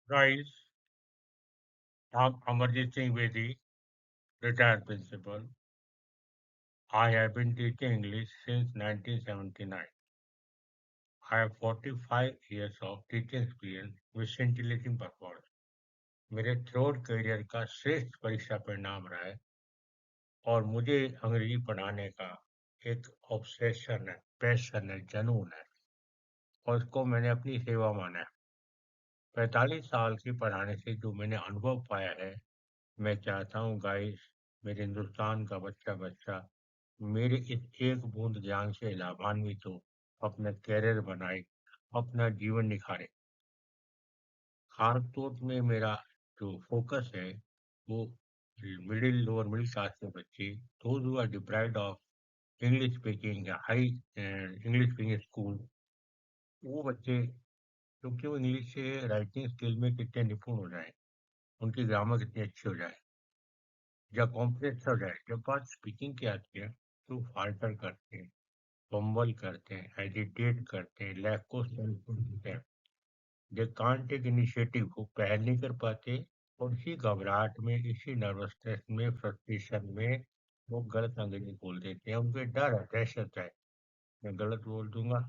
Rise, I'm Amarjit Singh Bedi, retired principal. I have been teaching English since 1979. I have 45 years of teaching experience with scintillating performance. मेरे throat career का श्रेष्ठ परीक्षा परिणाम रहा है और मुझे अंग्रेजी पढ़ाने का एक ऑब्सेशन है, पैशन है, जुनून है और इसको मैंने अपनी सेवा माना है। 45 साल की पढ़ाने से जो मैंने अनुभव पाया है, मैं चाहता हूँ गाइस, मेरे हिंदुस्तान का बच्चा मेरे इस एक बूंद ज्ञान से लाभान्वित हो, अपना कैरियर बनाए, अपना जीवन निखारे। खासतौर में मेरा जो फोकस है वो मिडिल लोअर मिडिल क्लास के बच्चे, those who are deprived of English speaking या हाई इंग्लिश स्पीकिंग स्कूल, वो बच्चे क्योंकि वो इंग्लिश से राइटिंग स्किल में कितने निपुण हो जाए, उनकी ग्रामर कितनी अच्छी हो जाए या कॉम्प्लेक्स हो जाए, जब बात स्पीकिंग की आती है तो फाल्टर करते हैं, फंबल करते हैं, हेजिटेट करते हैं, लैक को सेल्फ देते हैं, दे कांट टेक इनिशिएटिव, वो पहल नहीं कर पाते और इसी घबराहट में, इसी नर्वसनेस में, फ्रस्ट्रेशन में वो गलत अंग्रेजी बोल देते हैं। उनके डर है, दहशत है, मैं गलत बोल दूंगा,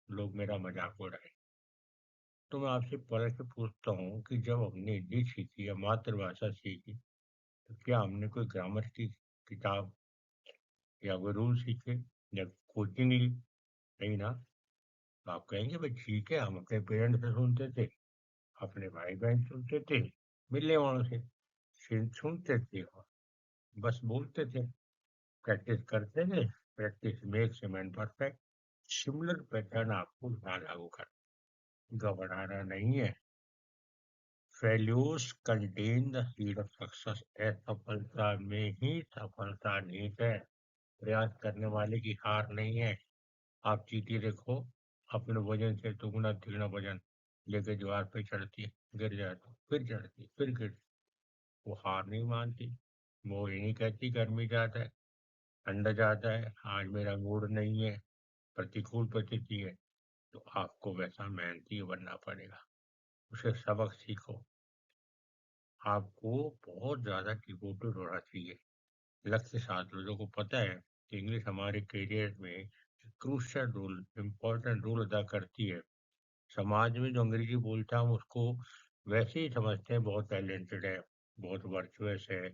लोग मेरा मजाक उड़ाए। तो मैं आपसे पलट के पूछता हूँ कि जब हमने हिंदी सीखी या मातृभाषा सीखी तो क्या हमने कोई ग्रामर की किताब या कोई रूल सीखे या कोचिंग ली? नहीं ना। तो आप कहेंगे भाई ठीक है, हम अपने पेरेंट्स से सुनते थे, अपने भाई बहन सुनते थे, मिलने वालों से सुनते थे और बस बोलते थे, प्रैक्टिस करते थे, practice makes a man perfect. Similar pattern आपको यहाँ लागू कर, घबराना नहीं है। Failures contain the seed of success, असफलता में ही सफलता निहित है, प्रयास करने वाले की हार नहीं है। आप चींटी देखो, अपने वजन से दुगना तिगुना वजन लेकर दीवार पे चढ़ती है, गिर जाती, फिर चढ़ती, फिर गिरती, वो हार नहीं मानती। वो ये नहीं कहती गर्मी ज्यादा है, ठंडा ज्यादा है, आज मेरा मूड नहीं है, प्रतिकूल परिस्थिति है, तो आपको वैसा मेहनती बनना पड़ेगा। उसे सबक सीखो, आपको बहुत ज्यादा डिवोटेड होना चाहिए लक्ष्य के साथ। लोगों को पता है कि इंग्लिश हमारे करियर में क्रूशियल रोल, इम्पोर्टेंट रोल अदा करती है। समाज में जो अंग्रेजी बोलता है हम उसको वैसे ही समझते हैं, बहुत टैलेंटेड है, बहुत वर्चुअस है,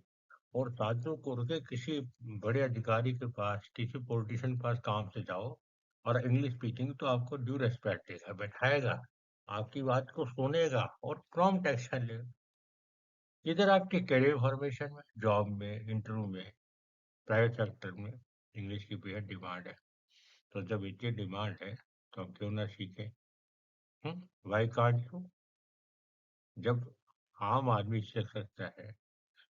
और साथियों को रुके किसी बड़े अधिकारी के पास, किसी पॉलिटिशियन के पास काम से जाओ और इंग्लिश स्पीकिंग, तो आपको ड्यू रेस्पेक्ट देगा, बैठाएगा, आपकी बात को सुनेगा और प्रॉम्प्ट एक्शन लेगा। इधर आपके करियर फॉर्मेशन में, जॉब में, इंटरव्यू में, प्राइवेट सेक्टर में इंग्लिश की बेहद डिमांड है। तो जब इतनी डिमांड है तो हम क्यों ना सीखें? Why can't you? जब आम आदमी सीख सकता है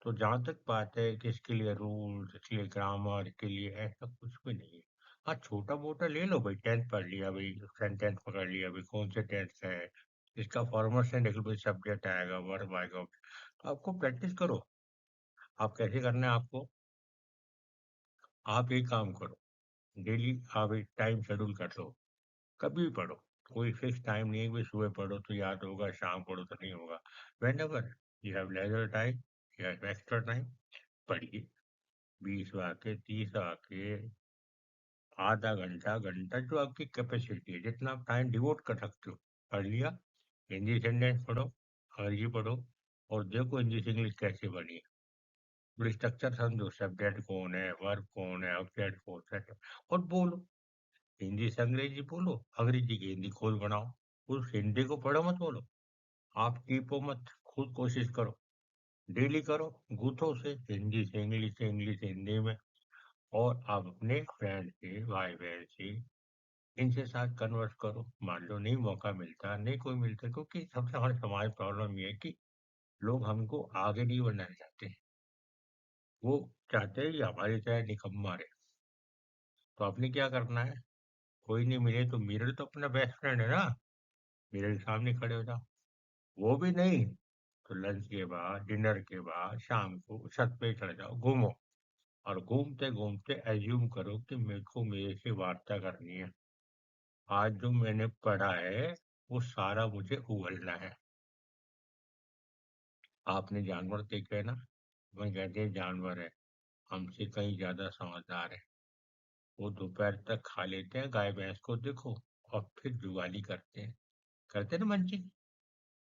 तो जहां तक बात है कि इसके लिए रूल्स, इसके लिए ग्रामर, के लिए ऐसा कुछ भी नहीं है। हाँ, छोटा मोटा ले लो भाई, टेंथ पढ़ लिया भाई, सेंटेंस पकड़ लिया भाई, कौन से टेंस है, इसका फॉर्मेशन देख लो भाई, सब्जेक्ट आएगा, वर्ब आएगा, तो आपको प्रैक्टिस करो। आप कैसे करना है आपको? आप एक काम करो, डेली आप एक टाइम शेड्यूल कर लो, कभी भी पढ़ो, कोई फिक्स टाइम नहीं है कि सुबह पढ़ो तो याद होगा, शाम पढ़ो तो नहीं होगा। When ever you have leisure time, you have extra time, पढ़िए। 20 वाक्य, 30 वाक्य, आधा घंटा, घंटा, जो आपकी कैपेसिटी है, जितना आप टाइम डिवोट कर सकते हो, पढ़ लिया। हिंदी सेंटेंस पढ़ो, अंग्रेजी पढ़ो, और देखो इंग्लिश इंग्लिश कैसे बनी है। पूरी स्ट्रक्चर समझो, सब्जेक्ट कौन है, वर्ब कौन है, ऑब्जेक्ट कौन है, और बोलो। हिंदी से अंग्रेजी बोलो, अंग्रेजी की हिंदी खोल बनाओ, उस हिंदी को पढ़ो मत बोलो। आप टीपो मत, खुद कोशिश करो, डेली करो, गूथो से, हिंदी से इंग्लिश, से इंग्लिश से हिंदी में। और आप अपने फ्रेंड से, भाई बहन से, इनसे साथ कन्वर्स करो। मान लो नहीं मौका मिलता, नहीं कोई मिलता, क्योंकि सबसे हमारे समाज प्रॉब्लम ये है कि लोग हमको आगे नहीं बढ़ना चाहते, वो चाहते हैं कि हमारी तरह निकम्मा रहे। तो आपने क्या करना है? कोई नहीं मिले तो मिरर तो अपना बेस्ट फ्रेंड है ना, मिरर के सामने खड़े हो जाओ। वो भी नहीं तो लंच के बाद, डिनर के बाद, शाम को छत पे चढ़ जाओ, घूमो, और घूमते घूमते एज्यूम करो कि मेरे को मेरे से वार्ता करनी है, आज जो मैंने पढ़ा है वो सारा मुझे उगलना है। आपने जानवर देखे हैं ना? वही कहते हैं जानवर है, हमसे कहीं ज्यादा समझदार है। वो दोपहर तक खा लेते हैं गाय भैंस को, देखो, और फिर जुगाली करते ना मंची।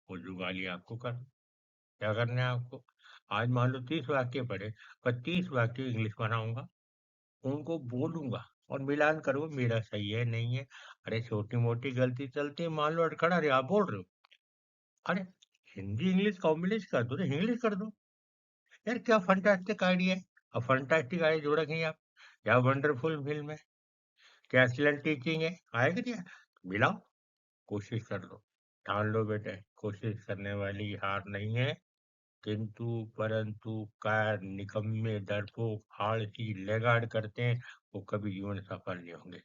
वो जुगाली आपको कर, क्या करना है आपको? आज मान लो 30 वाक्य पढ़े, पर 30 वाक्य इंग्लिश बनाऊंगा, उनको बोलूंगा और मिलान करूंगा, मेरा सही है नहीं है। अरे छोटी मोटी गलती चलती है, मान लो अटकड़ा, अरे आप बोल रहे हो, अरे हिंदी इंग्लिश कॉम्बिनेशन कर दो, तो इंग्लिश कर दो। यार क्या फंटास्टिक आइडिया है। अब फंटास्टिक आइडिया जोड़ा कहीं आप, क्या वंडरफुल फिल्म है, क्या एक्सीलेंट टीचिंग है, आएगा नहीं? मिलाओ, कोशिश कर लो, ठान लो बेटे, कोशिश करने वाली हार नहीं है। किंतु परंतु कायर, निकम्मे, डरपोक, आलसी, लेगाड़ करते हैं, वो कभी जीवन सफल नहीं होंगे।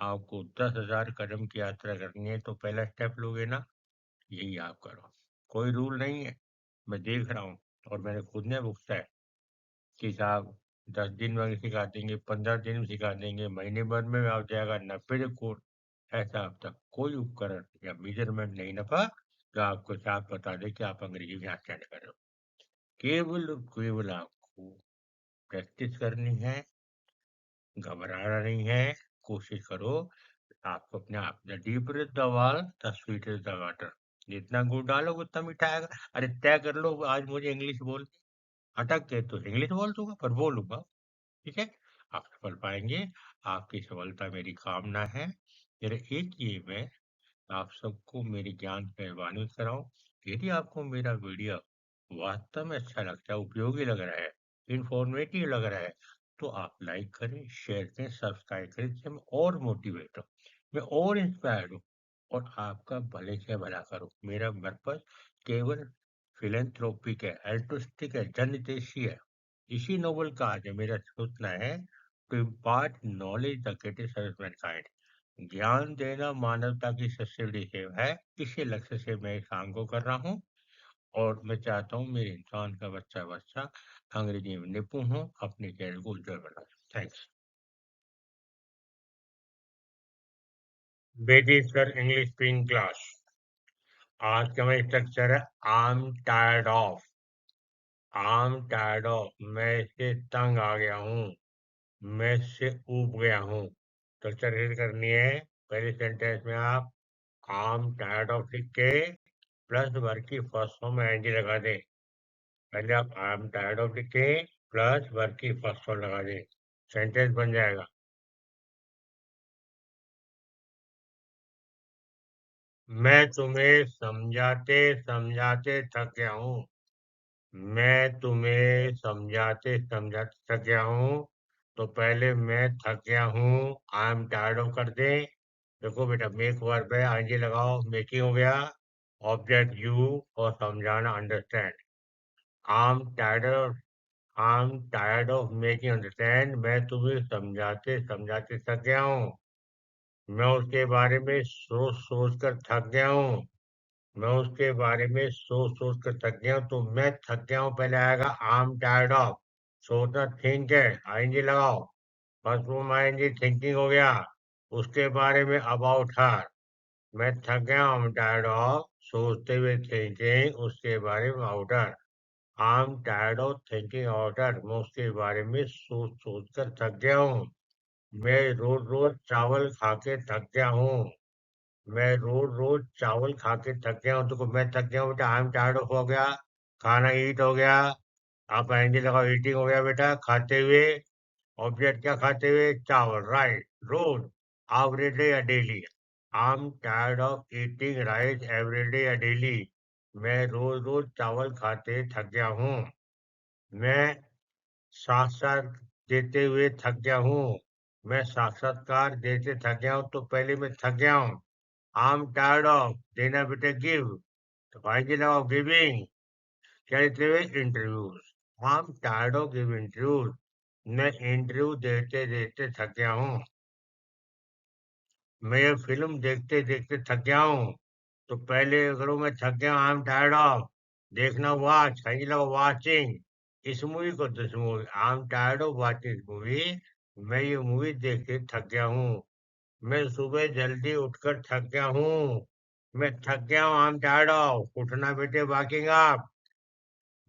आपको 10,000 कदम की यात्रा करनी है, तो पहला स्टेप लोगे ना, यही आप करो। कोई रूल नहीं है, मैं देख रहा हूँ, और मैंने खुद ने भुगता है कि साहब 10 दिन में सिखा देंगे, 15 दिन में सिखा देंगे, महीने भर में आ जाएगा 90 रिकॉर्ड। ऐसा अब तक कोई उपकरण या मेजरमेंट नहीं नफा जो आपको साफ बता दे कि आप अंग्रेजी में स्टैंड कर रहे हो। केवल और केवल आपको प्रैक्टिस करनी है, घबराना नहीं है, कोशिश करो। आपको अपने आप, द डीपर इज द वाल the sweet is the water, जितना गुड़ डालोगे उतना मीठा आएगा। अरे तय कर लो, आज मुझे इंग्लिश बोल, अटक गए तो इंग्लिश बोल दूंगा, पर बोलूंगा, ठीक है? आप सफल पाएंगे, आपकी सफलता मेरी कामना है। मेरा एक ये है, आप सबको मेरे ज्ञान से लाभान्वित कराऊं। यदि आपको मेरा वीडियो वास्तव में अच्छा लगता है, उपयोगी लग रहा है, इंफॉर्मेटिव लग रहा है, तो आप लाइक करें, शेयर करें, सब्सक्राइब करें, जिससे मैं और मोटिवेट हूँ, मैं और इंस्पायर्ड हूँ, और आपका भले से भला करूँ। मेरा पर्पस केवल फिलेंथ्रोपिक है, एल्ट्रुस्टिक है, जनहितैषी है। इसी नोबल का आज मेरा सोचना है, to impart knowledge the greatest service mankind, ज्ञान देना मानवता की सबसे बड़ी सेवा है। इसी लक्ष्य से मैं इस काम को कर रहा हूँ, और मैं चाहता हूँ मेरे इंसान का बच्चा बच्चा अंग्रेजी में निपुण हो, अपने कैरियर को उज्जवल बना। थैंक्स। बेटी सर इंग्लिश स्पीकिंग क्लास। आज का मेरा स्ट्रक्चर है, आई एम टायर्ड ऑफ, मैं इससे तंग आ गया हूँ, मैं इससे ऊब गया हूँ। स्ट्रक्चर रीड करनी है। पहले सेंटेंस में आप आई एम टायर्ड ऑफ लिख के प्लस वर्ग की फर्स्ट फॉर्म में एनजी लगा दें। पहले आप आई एम टायर्ड ऑफ लिखें, प्लस वर्ग की फर्स्ट फॉर्म लगा दें, सेंटेंस बन जाएगा। मैं तुम्हें समझाते समझाते थक गया हूँ, मैं तुम्हें समझाते समझाते थक गया हूँ। तो पहले मैं थक गया हूँ, आई एम टायर्ड ऑफ कर दे। देखो बेटा, मेक वर्ब है, आईएनजी लगाओ, मेकिंग हो गया, ऑब्जेक्ट यू, और समझाना understand. I am tired I am tired of making understand, मैं तुम्हें समझाते समझाते थक गया हूँ, मैं उसके बारे में सोच सोच कर थक गया हूँ, मैं उसके बारे में सोच सोच कर थक गया हूँ। तो मैं थक गया हूँ पहले आएगा, आई एम टायर्ड ऑफ, सोचना थिंक है, आईएनजी लगाओ, फर्स्ट फॉर्म आईएनजी, थिंकिंग हो गया, उसके बारे में अबाउट हर, मैं थक गया हूँ टायर्ड ऑफ सोचते हुए थिंकिंग उसके बारे में outer, I am tired of thinking outer, मैं उसके बारे में सोच सोच कर थक गया हूँ। मैं रोज रोज चावल खा के थक गया हूँ, मैं रोज रोज चावल खा के थक गया हूँ। तो मैं थक गया हूँ बेटा, आई एम टायर्ड ऑफ हो गया, खाना ईट हो गया, आप एनजी लगाओ, ईटिंग हो गया बेटा, खाते हुए, ऑब्जेक्ट क्या खाते हुए, चावल, राइट, रोज, एवरीडे या daily, I am tired of eating rice everyday या डेली, मैं रोज रोज चावल खाते थक गया हूँ। मैं साक्षात देते हुए थक गया हूँ, मैं साक्षात्कार देते थक गया हूँ। तो पहले मैं थक गया हूँ, आई एम टायर्ड ऑफ देना बेटा गिव, तो भाई जी लगाओ गिविंग, क्या देते हुए interviews, I am tired of giving interviews, मैं इंटरव्यू देते देते थक गया हूँ, मैं ये फिल्म देखते देखते थक गया हूँ। तो पहले करो, मैं थक गया, आई एम टायर्ड ऑफ देखना, वॉच, कहीं लगा वाचिंग इस मूवी को, this movie, I am tired of watching this movie, मैं ये मूवी देख के थक गया हूँ, मैं सुबह जल्दी उठकर थक गया हूँ, मैं थक गया हूँ, आई एम टायर्ड ऑफ उठना बेटे, वॉकिंग अप,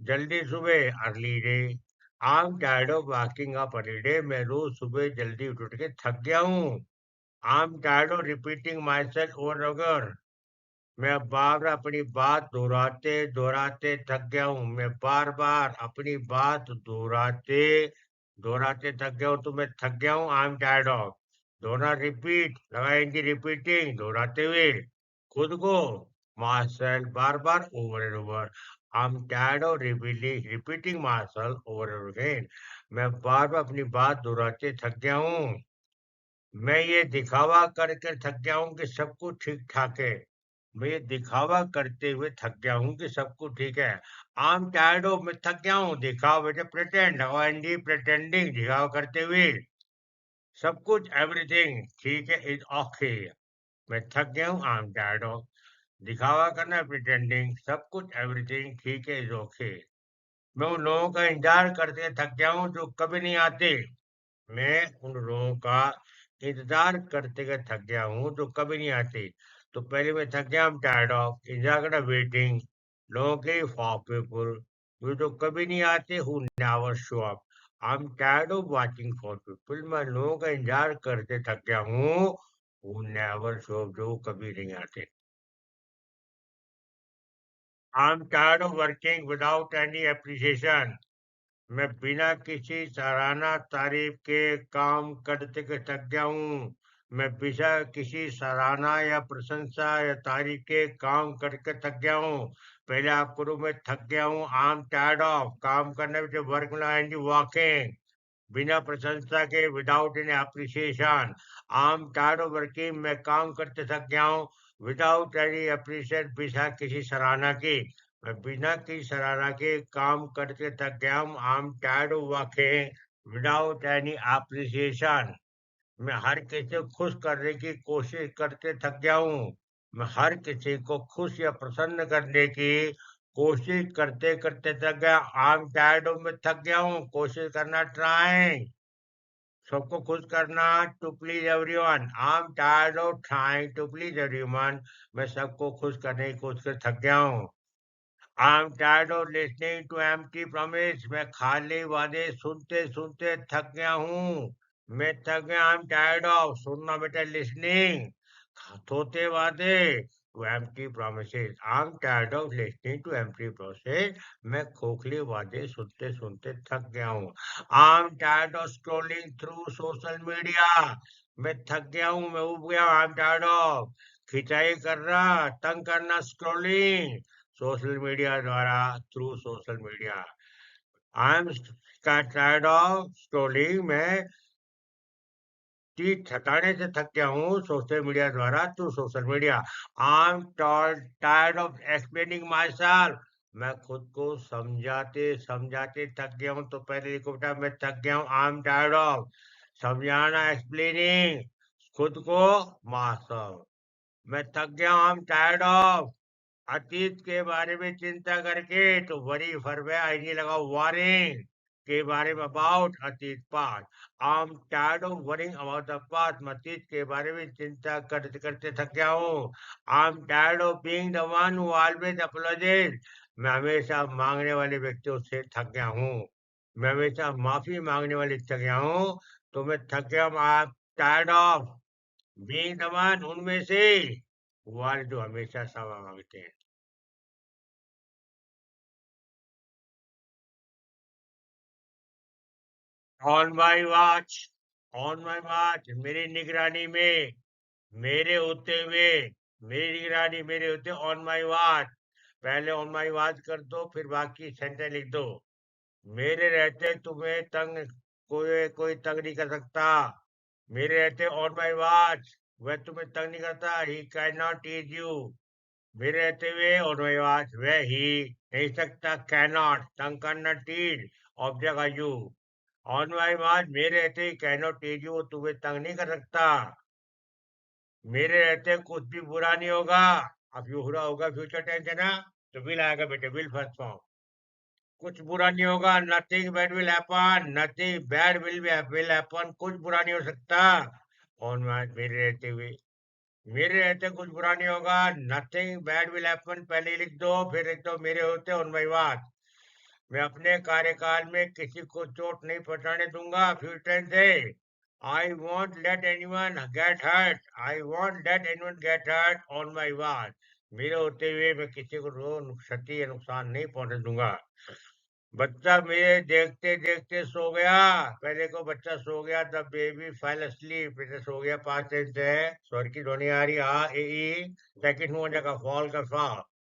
जल्दी सुबह early day. I am tired of walking up early day. मैं रोज सुबह जल्दी उठ के थक गया हूँ। I am tired of repeating my self over अगर। मैं बार बार अपनी बात दोहराते दोहराते थक गया हूँ। मैं बार बार अपनी बात दोहराते दोहराते थक गया हूँ, तो मैं थक गया हूँ। I am tired of. दोहरा रिपीट लगाएंगे, रिपीटिंग दोहराते हुए खुद को, my self bar bar, over and over. I am tired of repeating my self over and again. मैं बार बार अपनी बात दोहराते थक गया हूँ। मैं ये दिखावा करके थक गया हूँ कि सब कुछ ठीक ठाक है। मैं ये दिखावा करते हुए थक गया हूँ कि सब कुछ ठीक है। आई एम टायर्ड ऑफ। मैं थक गया हूँ दिखावा बेटे, प्रिटेंड प्रिटेंडिंग दिखावा करते हुए सब कुछ, एवरीथिंग ठीक है, इज ओके। मैं थक गया हूँ, आई एम टायर्ड ऑफ। दिखावा करना, प्रिटेंडिंग, सब कुछ, एवरीथिंग ठीक है, इज ओके। मैं उन लोगों का इंतजार करते थक गया हूँ जो कभी नहीं आते। मैं उन लोगों का इंतजार करते हुए थक गया हूँ जो कभी नहीं आते। तो पहले मैं थक गया, I'm tired of इंतजार करना, वेटिंग, लोगों के, फॉर पीपल, वो जो कभी नहीं आते, who never show up। I'm tired of watching for people। मैं लोगों का इंतजार करते थक गया हूँ, who never show up, जो कभी नहीं आते। I'm tired of working without any appreciation। मैं बिना किसी सराहना तारीफ के काम करते के थक गया हूँ। मैं बिना किसी सराहना या प्रशंसा या तारीफ के काम करके थक गया हूँ। पहले आप करो, मैं थक गया हूँ, आई एम टायर्ड ऑफ, काम करने में वर्क एंड वॉकिंग, बिना प्रशंसा के, without any appreciation. I am tired of working. मैं काम करते थक गया हूँ, विदाउट एनी अप्रिसिएशन, बिना किसी सराहना की। मैं बिना किसी सराहना के काम करते थक गया हूँ। I am tired of working without any appreciation. मैं हर किसी को खुश करने की कोशिश करते थक गया हूँ। मैं हर किसी को खुश या प्रसन्न करने की कोशिश करते करते थक गया। आई एम टायर्ड ऑफ। मैं थक गया हूँ कोशिश करना, ट्राइंग, सबको खुश करना, to please everyone. I am tired of trying to please everyone. मैं सबको खुश करने की कोशिश कर थक गया हूँ। I am tired of listening to empty promise. मैं खाली वादे सुनते सुनते थक गया हूँ। मैं थक गया, आई एम टायर्ड ऑफ सुनना बेटा, लिसनिंग, थोते वादे, to empty promises. I am tired of listening to empty promises. मैं खोखले वादे सुनते सुनते थक गया हूँ। I am tired of scrolling through social media. मैं थक गया हूँ, मैं उब गया, आई एम टायर्ड ऑफ खिंचाई करना, तंग करना, स्क्रॉलिंग सोशल मीडिया द्वारा, through social media. I am tired of scrolling. मैं कि थकाने से थक गया हूँ सोशल मीडिया द्वारा, through social media. I am tired of explaining my self. मैं खुद को समझाते समझाते थक गया हूँ। तो पहले लिखो बेटा, मैं थक गया हूँ, आई एम टायर्ड ऑफ समझाना, एक्सप्लेनिंग खुद को, माई सेल्फ। मैं थक गया हूँ, आई एम टायर्ड ऑफ अतीत के बारे में चिंता करके, तो वरी फरवे आईनी लगा, वारिंग के बारे में, अबाउट अतीत, past. I am tired of worrying about the past. मैं अतीत के बारे में चिंता करते करते थक गया हूँ। I am tired of being the one who always apologize. मैं हमेशा मांगने वाले व्यक्तियों से थक गया हूँ। मैं हमेशा माफी मांगने वाले थक गया हूँ। तो मैं थक गया हूँ, I am tired of being the one, उनमें से वो जो हमेशा क्षमा मांगते हैं। On my watch, on my watch, मेरी निगरानी में, मेरे होते हुए, मेरी निगरानी, मेरे होते, ऑन माई वॉच। पहले ऑन माई वॉच कर दो, फिर बाकी सेंटेंस लिख दो। मेरे रहते तुम्हें तंग, कोई तंग नहीं कर सकता। मेरे रहते ऑन माई वॉच, वह तुम्हें तंग नहीं करता, he can not tease you. मेरे रहते हुए ऑन माई वॉच, वह ही नहीं सकता, कैन नॉट, तंग करना, टीज, ऑब्जेक्ट है यू। ऑन माई वॉच, मेरे रहते ही कैन नॉट टीज यू, वो तुम्हें तंग नहीं कर सकता। मेरे रहते कुछ भी बुरा नहीं होगा। अब यू बुरा होगा, फ्यूचर टेंस है ना, तो विल आएगा बेटे, विल फर्स्ट फॉर्म। कुछ बुरा नहीं होगा, nothing bad will happen, nothing bad will happen, कुछ बुरा नहीं हो सकता। ऑन माई, मेरे रहते हुए, मेरे रहते कुछ बुरा नहीं होगा, नथिंग बैड विल हैपन, पहले ही लिख दो, फिर लिख दो मेरे होते ऑन माई वॉच। मैं अपने कार्यकाल में किसी को चोट नहीं पहुंचाने दूंगा फ्यूचर से। I won't let anyone get hurt, I won't let anyone get hurt on my watch. मेरे होते हुए मैं किसी को क्षति या नुकसान नहीं पहुंचने दूंगा। बच्चा मेरे देखते देखते सो गया। पहले को बच्चा सो गया, द बेबी फेल asleep, इसे सो गया पास्ट टेंस है। स्वर की ध्वनि आ रही आ ए ई, सेकंड हो जाएगा फॉल का फा।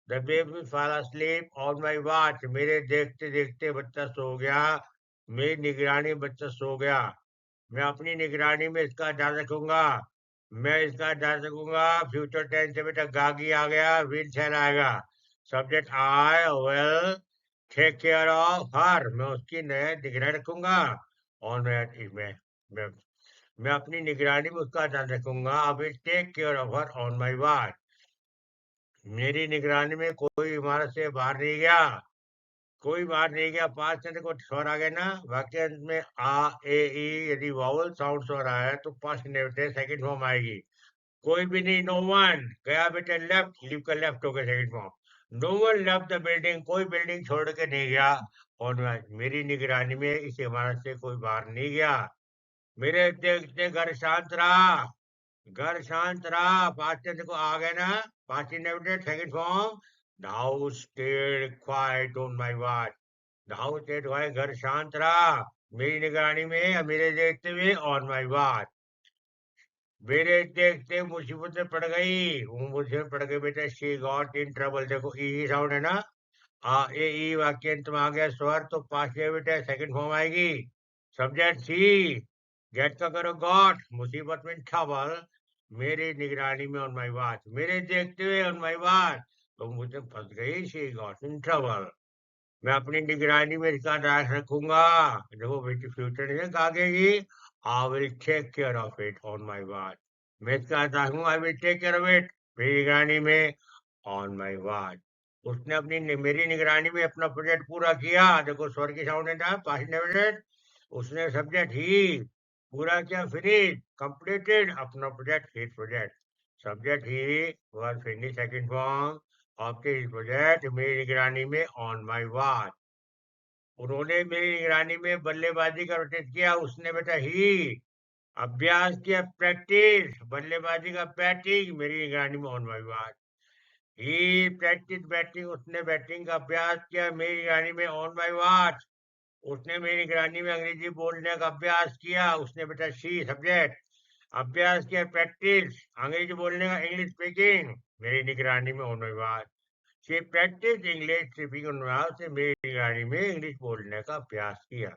The baby fail asleep on my watch, मेरे देखते देखते बच्चा सो गया। मेरी निगरानी में बच्चा सो गया। मैं अपनी निगरानी में इसका ध्यान रखूंगा। मैं इसका ध्यान रखूंगा। फ्यूचर टेंस से बेटा गागी आ गया, विल शैल आएगा। Subject I will take care of her, मैं उसकी निगरानी रखूंगा। और मैं मैं अपनी निगरानी में उसका ध्यान रखूंगा। I will take care of her on my watch. मेरी निगरानी में कोई इमारत से बाहर नहीं गया। कोई बाहर नहीं गया, पांच से को स्वर आ गया ना वाक्य अंत में आ ए ई, यदि वावल साउंड स्वर आया है तो पास्ट इंडेफिनिट सेकंड फॉर्म आएगी। कोई भी नहीं, नो वन गया बेटा, लेफ्ट लीव का लेफ्ट हो गया second form. No one left the building, कोई बिल्डिंग छोड़ के नहीं गया। और मेरी निगरानी में इस इमारत से कोई बाहर नहीं गया। मेरे देखते घर शांत रहा। घर शांत रहा, पास्ट देखो आ गए ना, past indefinite second form. The house stayed quiet on my watch. The house stayed quiet, घर शांत रहा मेरी निगरानी में या मेरे देखते हुए ऑन माय वॉच। मेरे देखते मुसीबत में पड़ गई, वो मुसीबत में पड़ गई बेटा, शी गॉट इन ट्रबल। देखो ई साउंड है ना, आ ए ई वाक्य अंत में आ गया स्वर तो पास्ट बेटा सेकंड फॉर्म आएगी। सब्जेक्ट सी, गेट का करो गॉट, मुसीबत में ट्रबल। मेरी निगरानी में ऑन माय वॉच, मेरे देखते हुए ऑन माय वॉच, तो मुझे फंस गई, शी गॉट इन ट्रबल। मैं अपनी निगरानी में इसका ध्यान रखूंगा। देखो बेटी फ्यूचर में आगेगी, I will take care of it on my watch. मैं इसका ध्यान रखूंगा, I will take care of it मेरी निगरानी में ऑन माय वॉच। उसने मेरी निगरानी में अपना प्रोजेक्ट पूरा किया। देखो स्वर की साउंड है ना, पास्ट इंडेफिनिट। उसने सब्जेक्ट ही पूरा किया, फिनिश कंप्लीटेड अपना project, his project. Subject he was finish second form आपके इस प्रोजेक्ट मेरी निगरानी में ऑन माय वॉच। उन्होंने मेरी निगरानी में बल्लेबाजी का प्रैक्टिस किया। उसने बेटा ही अभ्यास किया, प्रैक्टिस बल्लेबाजी का बैटिंग मेरी निगरानी में on my watch. He practice batting, उसने बैटिंग का अभ्यास किया मेरी निगरानी में ऑन माय वॉच। उसने मेरी निगरानी में अंग्रेजी बोलने का अभ्यास किया। उसने बेटा शी सब्जेक्ट अभ्यास किया, प्रैक्टिस अंग्रेजी बोलने का, इंग्लिश स्पीकिंग मेरी निगरानी में on my watch. She practice English speaking, से मेरी निगरानी में इंग्लिश बोलने का अभ्यास किया।